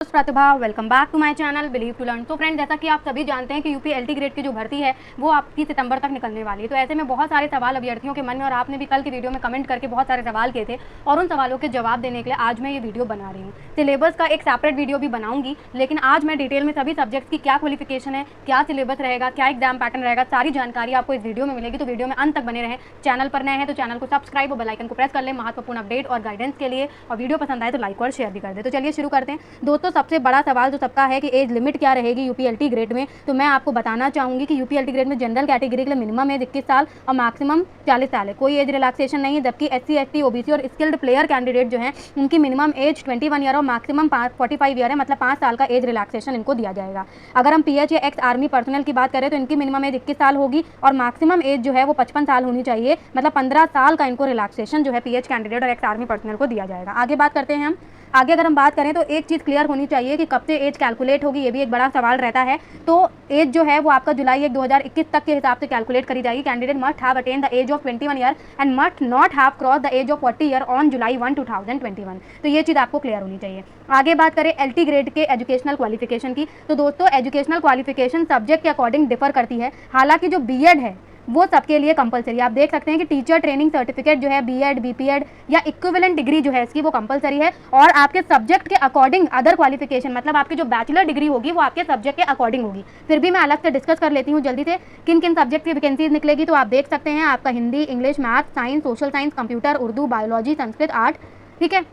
Pratibha, welcome back to my channel believe to learn. तो friend, जैसा कि आप सभी जानते हैं कि यूपी एलटी ग्रेड की जो भर्ती है वो आपकी सितंबर तक निकलने वाली है। तो ऐसे में बहुत सारे सवाल अभ्यर्थियों के मन में, और आपने भी कल की वीडियो में कमेंट करके बहुत सारे सवाल किए थे, और उन सवालों के जवाब देने के लिए आज मैं ये वीडियो बना रही हूँ। सिलेबस का एक सेपरेट वीडियो भी बनाऊंगी, लेकिन आज मैं डिटेल में सभी सब्जेक्ट्स की क्या क्वालिफिकेशन है, क्या सिलेबस रहेगा, क्या एग्जाम पैटर्न रहेगा, सारी जानकारी आपको इस वीडियो में मिलेगी। तो वीडियो में अंत तक बने रहें। चैनल पर नए हैं तो चैनल को सब्सक्राइब और बेल आइकन को प्रेस कर लें महत्वपूर्ण अपडेट और गाइडेंस के लिए, और वीडियो पसंद आए तो लाइक और शेयर भी कर दें। तो चलिए शुरू करते हैं। दोस्तों, सबसे बड़ा सवाल जो सबका है कि एज लिमिट क्या रहेगी यूपीएलटी ग्रेड में, तो मैं आपको बताना चाहूंगी कि यूपीएलटी ग्रेड में जनरल कैटेगरी के लिए मिनिमम एज 21 साल और मैक्सिमम 40 साल है। कोई एज रिलैक्सेशन नहीं है, जबकि एससी, एसटी, ओबीसी और स्किल्ड प्लेयर कैंडिडेट जो हैं उनकी मिनिमम एज 21 ईयर और मैक्सिमम 45 ईयर है, मतलब 5 साल का एज रिलैक्सेशन इनको दिया जाएगा। अगर हम पीएच या एक्स आर्मी पर्सनल की बात करें तो इनकी मिनिमम एज 21 साल होगी और मैक्सिमम एज जो है वो 55 साल होनी चाहिए, मतलब 15 साल का इनको रिलैक्सेशन जो है पीएच कैंडिडेट और एक्स आर्मी पर्सनल को दिया जाएगा। आगे बात करते हैं हम। आगे अगर हम बात करें तो एक चीज़ क्लियर होनी चाहिए कि कब से एज कैलकुलेट होगी, ये भी एक बड़ा सवाल रहता है। तो एज जो है वो आपका जुलाई 1, 2021 तक के हिसाब से कैलकुलेट करी जाएगी। Candidate must have attain the age of 21 year and must not have cross the age of 40 year on July 1, 2021। तो ये चीज़ आपको क्लियर होनी चाहिए। आगे बात करें एलटी ग्रेड के एजुकेशनल क्वालिफिकेशन की, तो दोस्तों एजुकेशनल क्वालिफिकेशन सब्जेक्ट के अकॉर्डिंग डिफर करती है। हालांकि जो बीएड है वो सबके लिए कंपलसरी है। आप देख सकते हैं कि टीचर ट्रेनिंग सर्टिफिकेट जो है बीएड, बीपीएड या इक्विवेलेंट डिग्री जो है इसकी वो कंपलसरी है, और आपके सब्जेक्ट के अकॉर्डिंग अदर क्वालिफिकेशन, मतलब आपकी जो बैचलर डिग्री होगी वो आपके सब्जेक्ट के अकॉर्डिंग होगी। फिर भी मैं अलग से डिस्कस कर लेती हूँ जल्दी से किन किन सब्जेक्ट की वैकेंसीज निकलेगी। तो आप देख सकते हैं आपका Hindi, English, math, science, social science, computer, Urdu, biology, Sanskrit, art, ठीक है,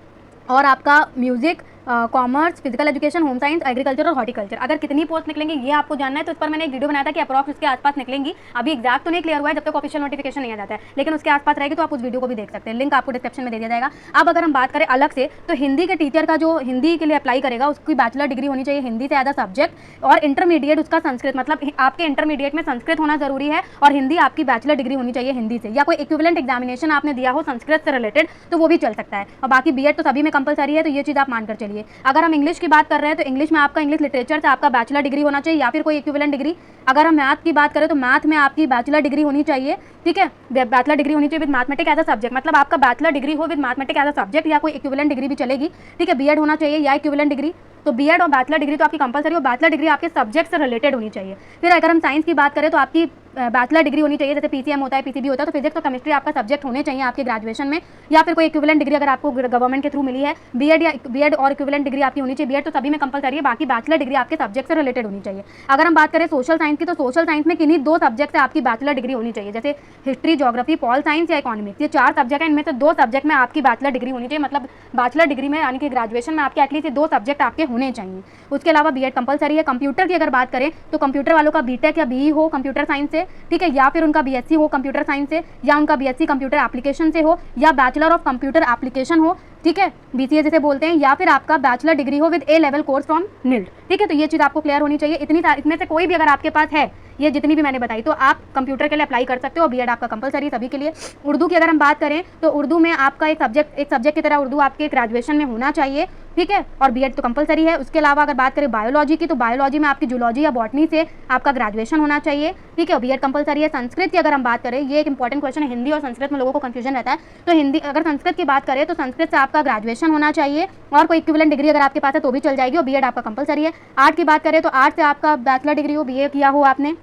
और आपका music, commerce, physical education, home science, agriculture और हॉर्टिकल्चर। अगर कितनी पोस्ट निकलेंगी ये आपको जानना है तो इस पर मैंने एक वीडियो बनाया था कि अप्रॉक्स इसके आसपास निकलेंगी। अभी एग्जैक्ट तो नहीं क्लियर हुआ है जब तक ऑफिशियल नोटिफिकेशन नहीं आ जाता है, लेकिन उसके आसपास रहेगी, तो आप उस वीडियो को भी देख सकते हैं। लिंक आपको डिस्क्रिप्शन में दे दिया जाएगा। अब अगर हम बात करें अलग से, तो हिंदी के टीचर का जो हिंदी के लिए अप्लाई करेगा उसकी बैचलर डिग्री होनी चाहिए हिंदी से एज अ सब्जेक्ट, और इंटरमीडिएट उसका संस्कृत, मतलब आपके इंटरमीडिएट में संस्कृत होना जरूरी है, और हिंदी आपकी बैचलर डिग्री होनी चाहिए हिंदी से, या कोई इक्विवेलेंट एग्जामिनेशन आपने दिया हो संस्कृत से रिलेटेड तो वो भी चल सकता है। और बाकी बीएड तो सभी में कंपलसरी है, तो ये चीज़ आप मानकर चलिए। अगर हम इंग्लिश की बात कर रहे हैं तो इंग्लिश में आपका इंग्लिश लिटरेचर से आपका बैचलर डिग्री होना चाहिए या फिर कोई इक्विवेलेंट डिग्री। अगर हम मैथ की बात करें तो मैथ में आपकी बैचलर डिग्री होनी चाहिए, ठीक है, बैचलर डिग्री होनी चाहिए with mathematics as a subject, मतलब आपका बैचलर डिग्री हो with mathematics as a subject, या कोई इक्विवेलेंट डिग्री भी चलेगी, ठीक है। बीएड होना चाहिए या इक्विवेलेंट डिग्री। तो बीएड और बैचलर डिग्री तो आपकी कंपलसरी, और बैचलर डिग्री आपके सब्जेक्ट से रिलेटेड होनी चाहिए। फिर अगर हम साइंस की बात करें तो आपकी बैचलर डिग्री होनी चाहिए, जैसे पीसीएम होता है, पीसीबी होता है, तो फिजिक्स और केमिस्ट्री आपका सब्जेक्ट होने चाहिए आपके ग्रेजुएशन में, या फिर कोई इक्विवेलेंट डिग्री अगर आपको गवर्नमेंट के थ्रू मिली है। बीएड और इक्विवेलेंट डिग्री आपकी होनी चाहिए। बीएड तो सभी में कंपलसरी है, बाकी बैचलर डिग्री आपके सब्जेक्ट से रिलेटेड होनी चाहिए। अगर हम बात करें सोशल साइंस की, तो सोशल साइंस में किन्हीं 2 सब्जेक्ट से आपकी बैचलर डिग्री होनी चाहिए, जैसे हिस्ट्री, ज्योग्राफी, पॉल साइंस या इकोनॉमिक्स। ये 4 सब्जेक्ट हैं, इनमें से 2 सब्जेक्ट में आपकी बैचलर डिग्री होनी चाहिए, मतलब बैचलर डिग्री में यानी कि ग्रेजुएशन में आपके एटलीस्ट 2 सब्जेक्ट आपके होने चाहिए। उसके अलावा बीएड कंपलसरी है। कंप्यूटर की अगर बात करें तो कंप्यूटर वालों का बीटेक या बीई हो कंप्यूटर साइंस से, ठीक है, या फिर उनका बीएससी हो कंप्यूटर साइंस से, या उनका बीएससी कंप्यूटर एप्लीकेशन से हो, या बैचलर ऑफ कंप्यूटर एप्लीकेशन हो, ठीक है, बीसीए जिसे बोलते हैं, या फिर आपका बैचलर डिग्री हो with A level course from NIELIT, ठीक है। तो ये चीज़ आपको क्लियर होनी चाहिए। इसमें से कोई भी अगर आपके पास है, ये जितनी भी मैंने बताई, तो आप कंप्यूटर के लिए अप्लाई कर सकते हो। बीएड आपका कंपलसरी सभी के लिए। उर्दू की अगर हम बात करें तो उर्दू में आपका एक सब्जेक्ट की तरह उर्दू आपके ग्रेजुएशन में होना चाहिए, ठीक है, और बीएड तो कंपलसरी है। उसके अलावा अगर बात करें बायोलॉजी की, तो बायोलॉजी में आपकी जूलॉजी या बॉटनी से आपका ग्रेजुएशन होना चाहिए, ठीक है, बीएड कंपलसरी है। संस्कृत की अगर हम बात करें, ये एक इंपॉर्टेंट क्वेश्चन है, हिंदी और संस्कृत में लोगों को कंफ्यूजन रहता है, तो हिंदी अगर संस्कृत की बात करें तो संस्कृत से आपका ग्रेजुएशन होना चाहिए, और कोई इक्विवेलेंट डिग्री अगर आपके पास है तो भी चल जाएगी, और बीएड आपका कंपलसरी है। आर्ट की बात करें तो आर्ट से आपका बैचलर डिग्री हो, बीए किया हो आपने,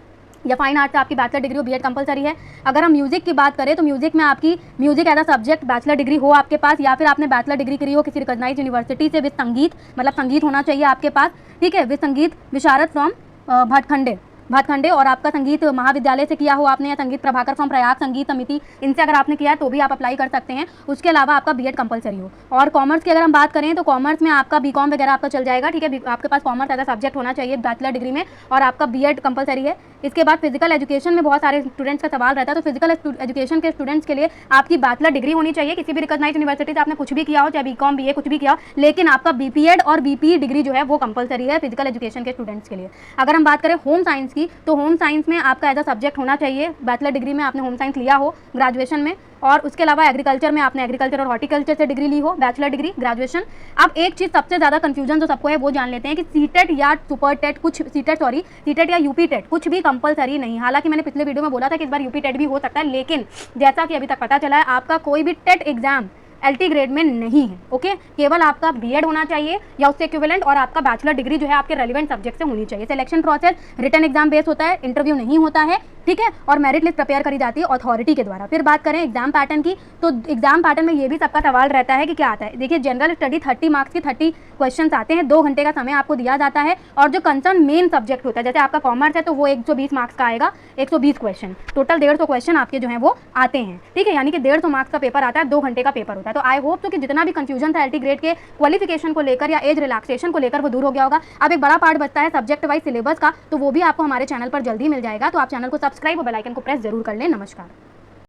या फाइन आर्ट से आपकी बैचलर डिग्री हो, बीएड कंपलसरी है। अगर हम म्यूजिक की बात करें तो म्यूजिक में आपकी music as a subject bachelor degree हो आपके पास, या फिर आपने बैचलर डिग्री करी हो किसी रिकॉग्नाइज्ड यूनिवर्सिटी से विद संगीत, मतलब संगीत होना चाहिए आपके पास, ठीक है, विद संगीत विशारद फ्रॉम भातखंडे, और आपका संगीत महाविद्यालय से किया हो आपने, या संगीत प्रभाकर फ्रॉम प्रयाग संगीत समिति, इनसे अगर आपने किया है तो भी आप अप्लाई कर सकते हैं। उसके अलावा आपका बीएड कंपलसरी हो। और कॉमर्स की अगर हम बात करें तो कॉमर्स में आपका बीकॉम वगैरह आपका चल जाएगा, ठीक है, आपके पास कॉमर्स एज अ सब्जेक्ट होना चाहिए बैचलर डिग्री में, और आपका बीएड कंपलसरी है। इसके बाद फिजिकल एजुकेशन में बहुत सारे स्टूडेंट्स का सवाल रहता है, तो फिजिकल एजुकेशन के स्टूडेंट्स के लिए आपकी बैचलर डिग्री होनी चाहिए, किसी भी रिकॉग्नाइज्ड यूनिवर्सिटी से आपने कुछ भी किया हो, चाहे बीकॉम, बीए कुछ भी किया हो, लेकिन आपका बीपीएड और बीपीई डिग्री जो है वो कंपलसरी है फिजिकल एजुकेशन के स्टूडेंट्स के लिए। अगर हम बात करें होम साइंस की, तो होम साइंस में आपका एज अ सब्जेक्ट होना चाहिए, बैचलर डिग्री में आपने होम साइंस लिया हो ग्रेजुएशन में, और उसके अलावा एग्रीकल्चर में आपने एग्रीकल्चर और हॉर्टिकल्चर से डिग्री ली हो, बैचलर डिग्री ग्रेजुएशन। अब एक चीज़ सबसे ज़्यादा कंफ्यूजन जो सबको है वो जान लेते हैं कि सीटेट या सुपर टेट, सीटेट या यूपी टेट कुछ भी कंपलसरी नहीं। हालांकि मैंने पिछले वीडियो में बोला था कि इस बार यूपी टेट भी हो सकता है, लेकिन जैसा कि अभी तक पता चला है आपका कोई भी टेट एग्जाम LT ग्रेड में नहीं है। ओके, केवल आपका B.Ed होना चाहिए या उससे इक्विवेलेंट और आपका बैचलर डिग्री जो है आपके रेलिवेंट सब्जेक्ट से होनी चाहिए। Selection process written exam base होता है, इंटरव्यू नहीं होता है, ठीक है, और मेरिट लिस्ट प्रिपेयर करी जाती है अथॉरिटी के द्वारा। फिर बात करें एग्जाम पैटर्न की, तो एग्जाम पैटर्न में ये भी सबका सवाल रहता है कि क्या आता है। देखिए, जनरल स्टडी 30 मार्क्स की 30 क्वेश्चन आते हैं, 2 घंटे का समय आपको दिया जाता है, और जो कंसर्न मेन सब्जेक्ट होता है, जैसे आपका कॉमर्स है तो वो 120 मार्क्स का आएगा, 120 क्वेश्चन, टोटल 150 क्वेश्चन आपके जो है वो आते हैं, ठीक है, यानी कि 150 मार्क्स का पेपर आता है, 2 घंटे का पेपर होता है। तो आई होप तो कि जितना भी कंफ्यूजन था LT ग्रेड के क्वालिफिकेशन को लेकर या एज रिलैक्सेशन को लेकर वो दूर हो गया होगा। अब एक बड़ा पार्ट बचता है सब्जेक्ट वाइज सिलेबस का, तो वो भी आपको हमारे चैनल पर जल्दी मिल जाएगा। तो आप चैनल को सब्सक्राइब और बेल आइकन को प्रेस जरूर कर लें। नमस्कार।